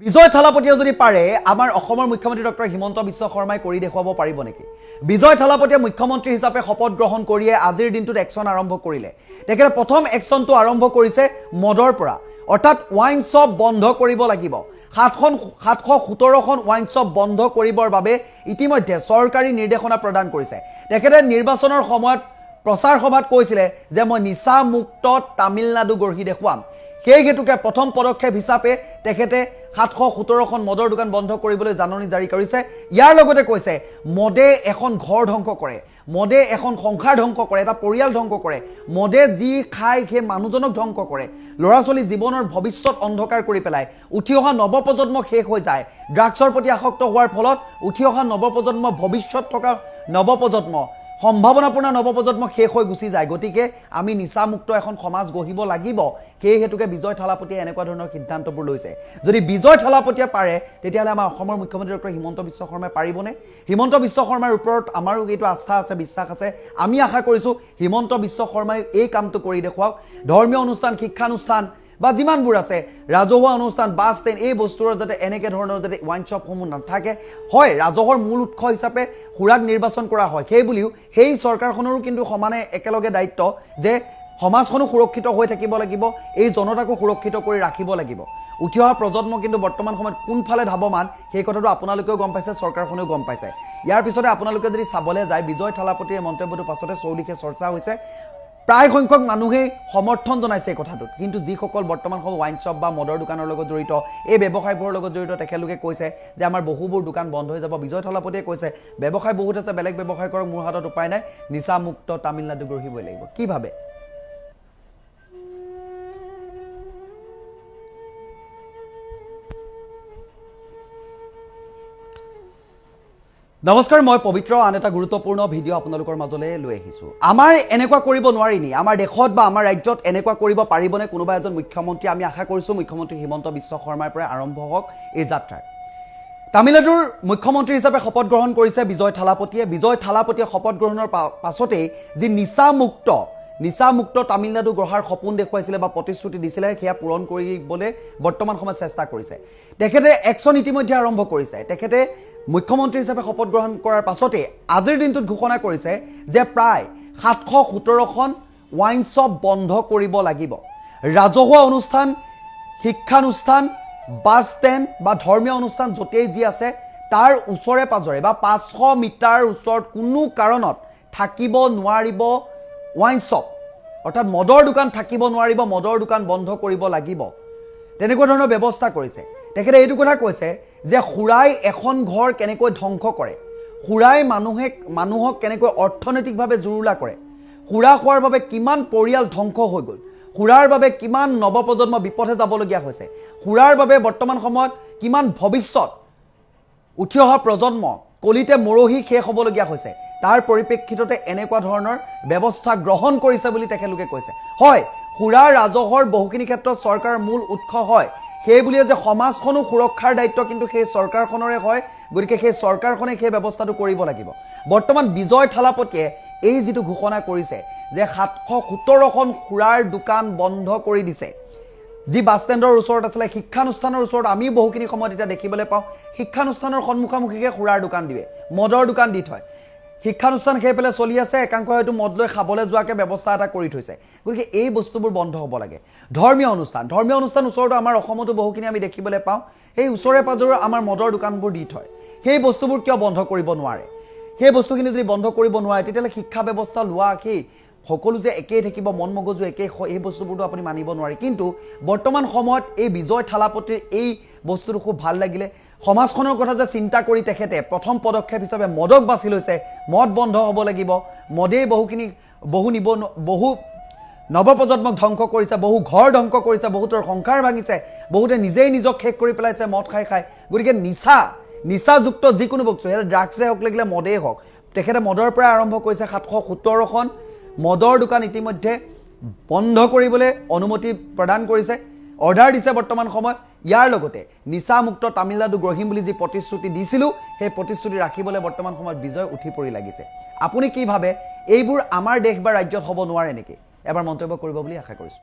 বিজয় থালাপতিয়ে যদি পাৰে আমাৰ অসমৰ মুখ্যমন্ত্ৰী ডক্টৰ হিমন্ত বিশ্ব শৰ্মাই কৰি দেখুৱাব পাৰিব নেকি? বিজয় থালাপতিয়ে মুখ্যমন্ত্ৰী হিচাপে শপত গ্ৰহণ কৰিয়ে আজিৰ দিনটোত একশ্যন আৰম্ভ কৰিলে। তেখেতে প্ৰথম একশ্যনটো আৰম্ভ কৰিছে মদৰ পৰা, অৰ্থাৎ ৱাইন শ্বপ বন্ধ কৰিব লাগিব। 717খন ৱাইন শ্বপ বন্ধ কৰিবৰ বাবে ইতিমধ্যে চৰকাৰী নিৰ্দেশনা প্ৰদান কৰিছে। তেখেতে নিৰ্বাচনৰ সময়ত প্ৰচাৰ সভাত কৈছিলে যে মই নিচামুক্ত তামিলনাডু গঢ়ি দেখুৱাম। সেই হেতুকে প্ৰথম পদক্ষেপ হিচাপে তেখেতে 717খন মদৰ দোকান বন্ধ কৰিবলৈ জাননী জাৰি কৰিছে। ইয়াৰ লগতে কৈছে মদে এখন ঘৰ ধ্বংস কৰে, মদে এখন সংসাৰ ধ্বংস কৰে, এটা পৰিয়াল ধ্বংস কৰে, মদে যি খায় সেই মানুহজনক ধ্বংস কৰে, ল'ৰা ছোৱালী জীৱনৰ ভৱিষ্যত অন্ধকাৰ কৰি পেলায়, উঠি অহা নৱপ্ৰজন্ম শেষ হৈ যায়। ড্ৰাগছৰ প্ৰতি আসক্ত হোৱাৰ ফলত উঠি অহা নৱপ্ৰজন্ম, ভৱিষ্যত থকা নৱপ্ৰজন্ম, সম্ভাৱনাপূৰ্ণ নৱপ্ৰজন্ম শেষ হৈ গুচি যায়। গতিকে আমি নিচামুক্ত এখন সমাজ গঢ়িব লাগিব। সেই হেতুকে বিজয় থালাপতিয়ে এনেকুৱা ধৰণৰ সিদ্ধান্তবোৰ লৈছে। যদি বিজয় থালাপতিয়ে পাৰে তেতিয়াহ'লে আমাৰ অসমৰ মুখ্যমন্ত্ৰী ডক্টৰ হিমন্ত বিশ্ব শৰ্মাই পাৰিবনে? হিমন্ত বিশ্ব শৰ্মাৰ ওপৰত আমাৰো এইটো আস্থা আছে, বিশ্বাস আছে। আমি আশা কৰিছোঁ হিমন্ত বিশ্ব শৰ্মাই এই কামটো কৰি দেখুৱাওক। ধৰ্মীয় অনুষ্ঠান, শিক্ষানুষ্ঠান বা যিমানবোৰ আছে, ৰাজহুৱা অনুষ্ঠান, বাছ ষ্টেণ্ড, এই বস্তুৰ যাতে এনেকৈ ধৰণৰ যাতে ৱাইন শ্বপসমূহ নাথাকে। হয়, ৰাজহৰ মূল উৎস হিচাপে সুৰাক নিৰ্বাচন কৰা হয়, সেই বুলিও সেই চৰকাৰখনৰো কিন্তু সমানে একেলগে দায়িত্ব যে সমাজখনো সুৰক্ষিত হৈ থাকিব লাগিব, এই জনতাকো সুৰক্ষিত কৰি ৰাখিব লাগিব। উঠি অহা প্ৰজন্ম কিন্তু বৰ্তমান সময়ত কোনফালে ধাৱমান সেই কথাটো আপোনালোকেও গম পাইছে, চৰকাৰখনেও গম পাইছে। ইয়াৰ পিছতে আপোনালোকে যদি চাবলৈ যায়, বিজয় থালাপতিৰ মন্তব্যটোৰ পাছতে চৌদিশে চৰ্চা হৈছে। প্ৰায় সংখ্যক মানুহেই সমৰ্থন জনাইছে এই কথাটোত, কিন্তু যিসকল বৰ্তমান সময় ৱাইন শ্বপ বা মদৰ দোকানৰ লগত জড়িত, এই ব্যৱসায়বোৰৰ লগত জড়িত, তেখেতলোকে কৈছে যে আমাৰ বহুবোৰ দোকান বন্ধ হৈ যাব। বিজয় থালাপতিয়ে কৈছে ব্যৱসায় বহুত আছে, বেলেগ ব্যৱসায় কৰক, মোৰ হাতত উপায় নাই, নিচামুক্ত তামিলনাডু গঢ়িবই লাগিব। কি ভাবে? নমস্কাৰ, মই পবিত্ৰ আন এটা গুৰুত্বপূৰ্ণ ভিডিঅ' আপোনালোকৰ মাজলৈ লৈ আহিছোঁ। আমাৰ এনেকুৱা কৰিব নোৱাৰি নি? আমাৰ দেশত বা আমাৰ ৰাজ্যত এনেকুৱা কৰিব পাৰিবনে কোনোবা এজন মুখ্যমন্ত্ৰী? আমি আশা কৰিছোঁ মুখ্যমন্ত্ৰী হিমন্ত বিশ্ব শৰ্মাৰ পৰা আৰম্ভ হওক এই যাত্ৰা। তামিলনাডুৰ মুখ্যমন্ত্ৰী হিচাপে শপত গ্ৰহণ কৰিছে বিজয় থালাপতিয়ে। বিজয় থালাপতিয়ে শপত গ্ৰহণৰ পাছতেই যি নিচামুক্ত তামিলনাডু গঢ়াৰ সপোন দেখুৱাইছিলে বা প্ৰতিশ্ৰুতি দিছিলে, সেয়া পূৰণ কৰিবলৈ বৰ্তমান সময়ত চেষ্টা কৰিছে। তেখেতে একশ্যন ইতিমধ্যে আৰম্ভ কৰিছে। তেখেতে মুখ্যমন্ত্ৰী হিচাপে শপত গ্ৰহণ কৰাৰ পাছতে আজিৰ দিনটোত ঘোষণা কৰিছে যে প্ৰায় 717খন ৱাইন শ্বপ বন্ধ কৰিব লাগিব। ৰাজহুৱা অনুষ্ঠান, শিক্ষানুষ্ঠান, বাছ ষ্টেণ্ড বা ধৰ্মীয় অনুষ্ঠান য'তেই যি আছে তাৰ ওচৰে পাজৰে বা 500 মিটাৰ ওচৰত কোনো কাৰণত থাকিব নোৱাৰিব ৱাইন শ্বপ, অৰ্থাৎ মদৰ দোকান থাকিব নোৱাৰিব, মদৰ দোকান বন্ধ কৰিব লাগিব। তেনেকুৱা ধৰণৰ ব্যৱস্থা কৰিছে। তেখেতে এইটো কথা কৈছে যে সুৰাই এখন ঘৰ কেনেকৈ ধ্বংস কৰে, সুৰাই মানুহক কেনেকৈ অৰ্থনৈতিকভাৱে জুৰুলা কৰে, সুৰা খোৱাৰ বাবে কিমান পৰিয়াল ধ্বংস হৈ গ'ল, সুৰাৰ বাবে কিমান নৱপ্ৰজন্ম বিপথে যাবলগীয়া হৈছে, সুৰাৰ বাবে বৰ্তমান সময়ত কিমান ভৱিষ্যত উঠি অহা প্ৰজন্ম কলিতে মৰহি শেষ হ'বলগীয়া হৈছে, তাৰ পৰিপ্ৰেক্ষিততে এনেকুৱা ধৰণৰ ব্যৱস্থা গ্ৰহণ কৰিছে বুলি তেখেতলোকে কৈছে। হয়, সুৰা ৰাজহৰ বহুখিনি ক্ষেত্ৰত চৰকাৰৰ মূল উৎস হয়, সেই বুলিয়ে যে সমাজখনো সুৰক্ষাৰ দায়িত্ব কিন্তু সেই চৰকাৰখনৰে হয়। গতিকে সেই চৰকাৰখনে সেই ব্যৱস্থাটো কৰিব লাগিব। বৰ্তমান বিজয় থালাপতিয়ে এই যিটো ঘোষণা কৰিছে যে 717খন সুৰাৰ দোকান বন্ধ কৰি দিছে, যি বাছ ষ্টেণ্ডৰ ওচৰত আছিলে, শিক্ষানুষ্ঠানৰ ওচৰত আমি বহুখিনি সময়ত এতিয়া দেখিবলৈ পাওঁ শিক্ষানুষ্ঠানৰ সন্মুখামুখিকৈ সুৰাৰ দোকান দিয়ে, মদৰ দোকান দি থয়। শিক্ষানুষ্ঠান সেইফালে চলি আছে, একাংশ হয়তো মদ লৈ খাবলৈ যোৱাকৈ ব্যৱস্থা এটা কৰি থৈছে। গতিকে এই বস্তুবোৰ বন্ধ হ'ব লাগে। ধৰ্মীয় অনুষ্ঠান ওচৰতো আমাৰ অসমতো বহুখিনি আমি দেখিবলৈ পাওঁ, সেই ওচৰে পাজৰে আমাৰ মদৰ দোকানবোৰ দি থয়। সেই বস্তুবোৰ কিয় বন্ধ কৰিব নোৱাৰে? সেই বস্তুখিনি যদি বন্ধ কৰিব নোৱাৰে তেতিয়াহ'লে শিক্ষা ব্যৱস্থা লোৱা সেই সকলো যে একেই থাকিব, মন মগজু একেই, এই বস্তুবোৰতো আপুনি মানিব নোৱাৰে। কিন্তু বৰ্তমান সময়ত এই বিজয় থালাপতিৰ এই বস্তুটো খুব ভাল লাগিলে। সমাজখনৰ কথা যে চিন্তা কৰি তেখেতে প্ৰথম পদক্ষেপ হিচাপে মদক বাছি লৈছে। মদ বন্ধ হ'ব লাগিব। মদেই বহু নৱপ্ৰজন্মক ধ্বংস কৰিছে, বহু ঘৰ ধ্বংস কৰিছে, বহুতৰ সংসাৰ ভাঙিছে, বহুতে নিজেই নিজক শেষ কৰি পেলাইছে মদ খাই। গতিকে নিচাযুক্ত যিকোনো বস্তু, সেয়া ড্ৰাগছে হওক লাগিলে মদেই হওক, তেখেতে মদৰ পৰা আৰম্ভ কৰিছে। 717খন মদৰ দোকান ইতিমধ্যে বন্ধ কৰিবলৈ অনুমতি প্ৰদান কৰিছে, অৰ্ডাৰ দিছে বৰ্তমান সময়ত। ইয়াৰ লগতে নিচামুক্ত তামিলনাডু গঢ়িম বুলি যি প্ৰতিশ্ৰুতি দিছিলোঁ, সেই প্ৰতিশ্ৰুতি ৰাখিবলৈ বৰ্তমান সময়ত বিজয় উঠি পৰি লাগিছে। আপুনি কি ভাবে? এইবোৰ আমাৰ দেশ বা ৰাজ্যত হ'ব নোৱাৰে নেকি? এবাৰ মন্তব্য কৰিব বুলি আশা কৰিছোঁ।